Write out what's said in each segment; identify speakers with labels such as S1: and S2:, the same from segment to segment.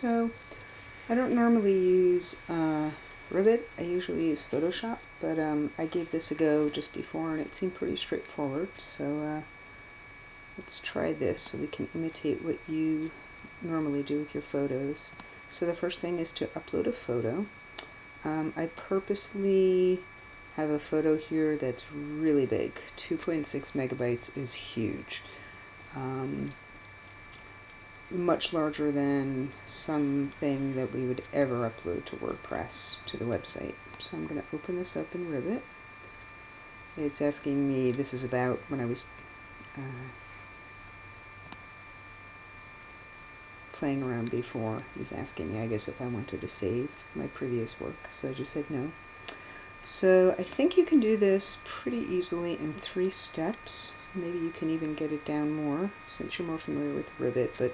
S1: So I don't normally use Rivet. I usually use Photoshop, but I gave this a go just before and it seemed pretty straightforward. So let's try this so we can imitate what you normally do with your photos. So the first thing is to upload a photo. I purposely have a photo here that's really big. 2.6 megabytes is huge. Much larger than something that we would ever upload to WordPress, to the website. So I'm going to open this up in Rivet. It's asking me, this is about when I was playing around before. He's asking me, I guess, if I wanted to save my previous work. So I just said no. So I think you can do this pretty easily in 3 steps. Maybe you can even get it down more since you're more familiar with Rivet, but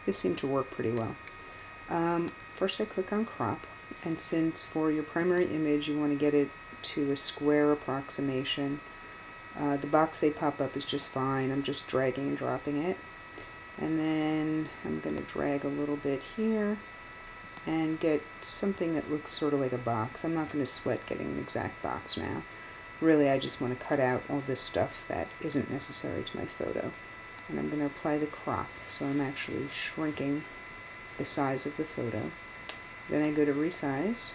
S1: this seemed to work pretty well. First I click on crop, and since for your primary image you want to get it to a square approximation, the box they pop up is just fine. I'm just dragging and dropping it. And then I'm going to drag a little bit here and get something that looks sort of like a box. I'm not going to sweat getting an exact box now. Really, I just want to cut out all this stuff that isn't necessary to my photo. And I'm going to apply the crop, so I'm actually shrinking the size of the photo. Then I go to resize,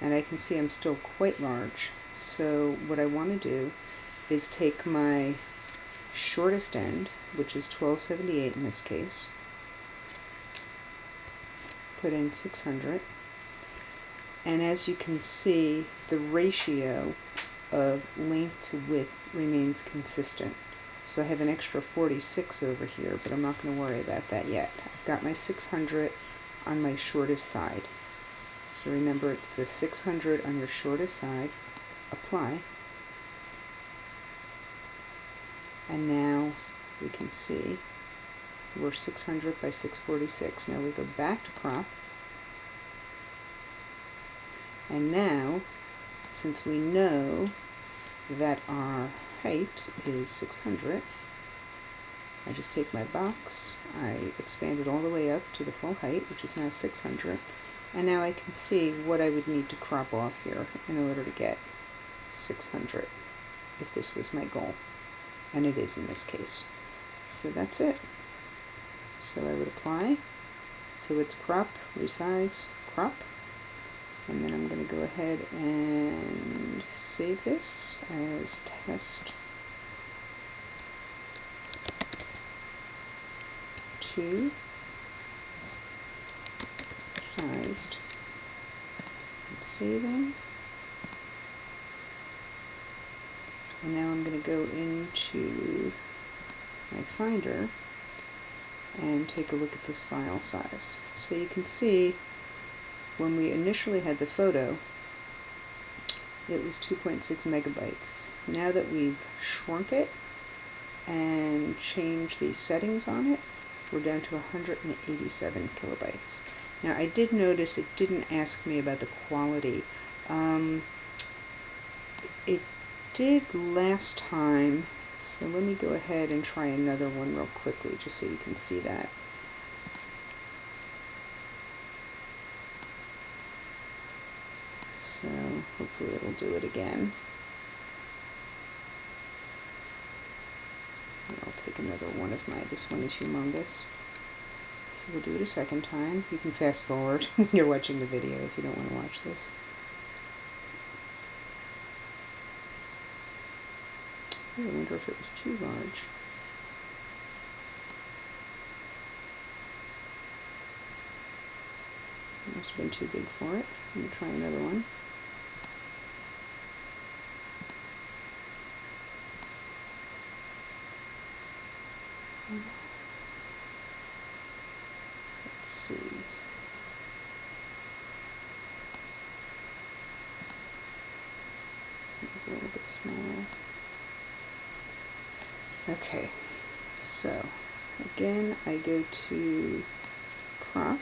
S1: and I can see I'm still quite large. So what I want to do is take my shortest end, which is 1278 in this case, put in 600, and as you can see, the ratio of length to width remains consistent. So I have an extra 46 over here, but I'm not going to worry about that yet. I've got my 600 on my shortest side. So remember, it's the 600 on your shortest side. Apply. And now we can see we're 600 by 646. Now we go back to crop. And now, since we know that our height is 600, I just take my box, I expand it all the way up to the full height, which is now 600, and now I can see what I would need to crop off here in order to get 600, if this was my goal, and it is in this case. So that's it. So I would apply, so it's crop, resize, crop, and then I'm going to go ahead and save this as test 2 sized. I'm saving. And now I'm going to go into my Finder and take a look at this file size. So you can see when we initially had the photo, it was 2.6 megabytes. Now that we've shrunk it and changed the settings on it, we're down to 187 kilobytes. Now I did notice it didn't ask me about the quality. It did last time, so let me go ahead and try another one real quickly just so you can see that. So hopefully it'll do it again. I'll take another one of my, this one is humongous. So we'll do it a second time. You can fast forward when you're watching the video if you don't want to watch this. I wonder if it was too large. It must have been too big for it. Let me try another one. Let's see. This one's a little bit smaller. Okay, so again I go to crop.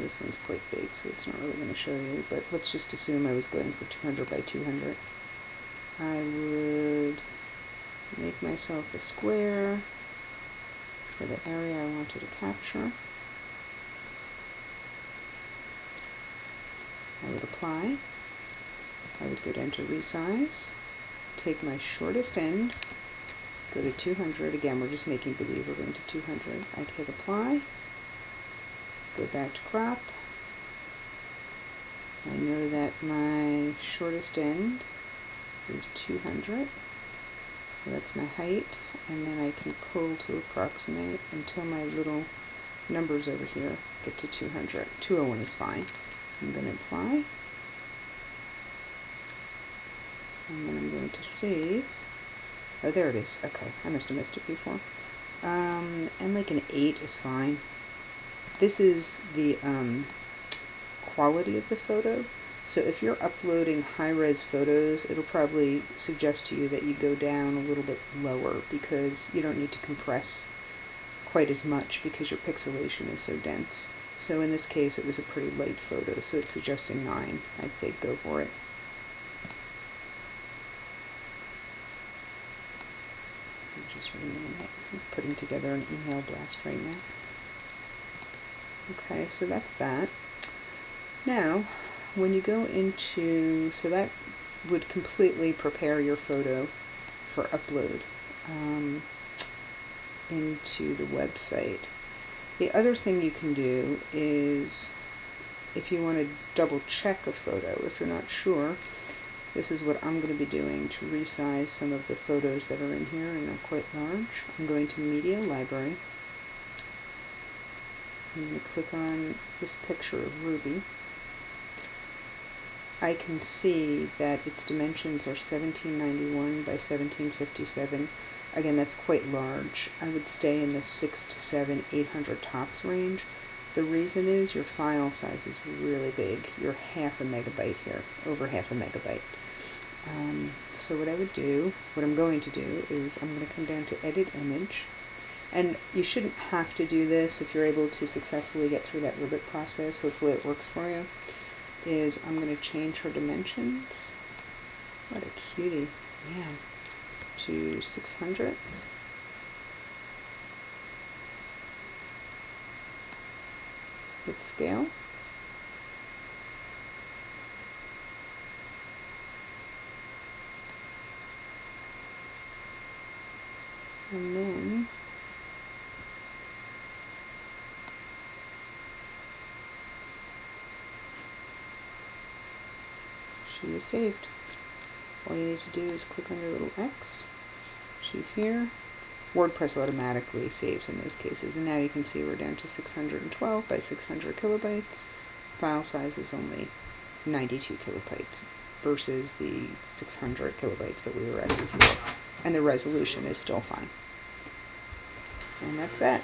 S1: This one's quite big, so it's not really going to show you, but let's just assume I was going for 200 by 200. I would make myself a square, for the area I wanted to capture. I would apply. I would go down to resize, take my shortest end, go to 200. Again, we're just making believe we're going to 200. I'd hit apply, go back to crop. I know that my shortest end is 200, so that's my height, and then I can pull to approximate until my little numbers over here get to 200. 201 is fine. I'm going to apply, and then I'm going to save. Oh, there it is. Okay, I must have missed it before. And like an 8 is fine. This is the quality of the photo. So if you're uploading high-res photos, it'll probably suggest to you that you go down a little bit lower because you don't need to compress quite as much because your pixelation is so dense. So in this case, it was a pretty light photo, so it's suggesting 9. I'd say go for it. I'm just renaming it. I'm putting together an email blast right now. Okay, so that's that. Now, when you go into, so that would completely prepare your photo for upload into the website. The other thing you can do is, if you want to double check a photo, if you're not sure, this is what I'm going to be doing to resize some of the photos that are in here and are quite large. I'm going to Media Library. I'm going to click on this picture of Ruby. I can see that its dimensions are 1791 by 1757. Again, that's quite large. I would stay in the 6 to 7, 800 tops range. The reason is your file size is really big. You're half a megabyte here, over half a megabyte. So what I would do, what I'm going to do is I'm going to come down to Edit Image. And you shouldn't have to do this if you're able to successfully get through that ribbit process. Hopefully it works for you. Is I'm going to change her dimensions. What a cutie. Man. To 600. Hit scale. And then she is saved. All you need to do is click on your little X. She's here. WordPress automatically saves in those cases, and now you can see we're down to 612 by 600 kilobytes. File size is only 92 kilobytes versus the 600 kilobytes that we were at before, and the resolution is still fine. And that's that.